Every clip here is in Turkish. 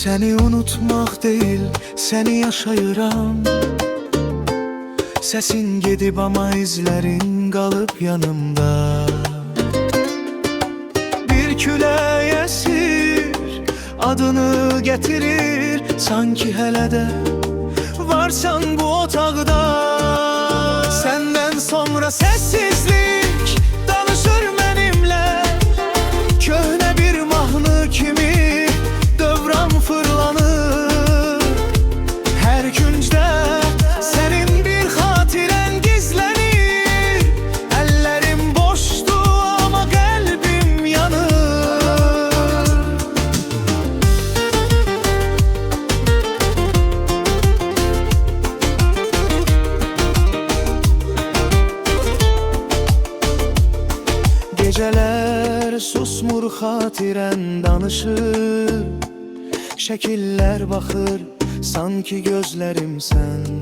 Seni unutmak değil, seni yaşayıram. Sesin gedib ama izlerin kalıp yanımda. Bir külək esir, adını getirir, sanki hele de varsan bu otaqda. Senden sonra sessizlik danışır benimle, köhne bir mahnı kimi dövran fırlanır. Her küncde senin bir hatiren gizlenir. Ellerim boştu ama kalbim yanır. Geceler susmur hatiren danışır, şekiller bakır sanki gözlerim sen.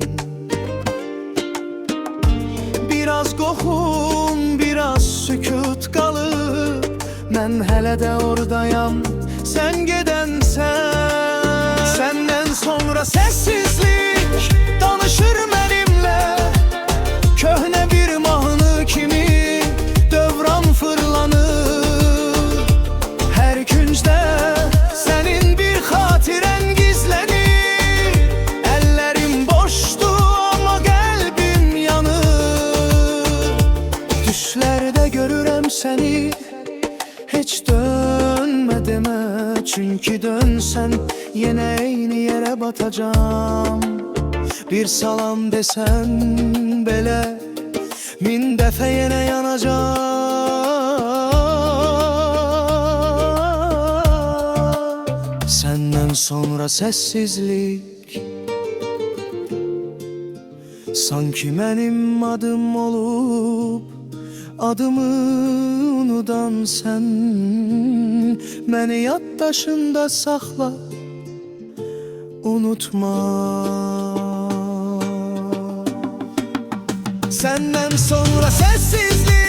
Biraz qoxun, biraz sükut kalıp, mən hələ də oradayam, sen gedənsən. Senden sonra sessizlik danışır benimle, köhne bir mahnı kimi dövran fırlanır. Her küncde senin bir hatiren gizlenir. Ellerim boştu ama kalbim yanır. Düşlerde görürəm seni, hiç dönme deme. Çünkü dönsen yine aynı yere batacağım. Bir salam desen bele, min dəfə yenə yanacaq. Senden sonra sessizlik, sanki benim adım olup adımı unudan sen. Beni yaddaşında sakla, unutma. Senden sonra sessizlik.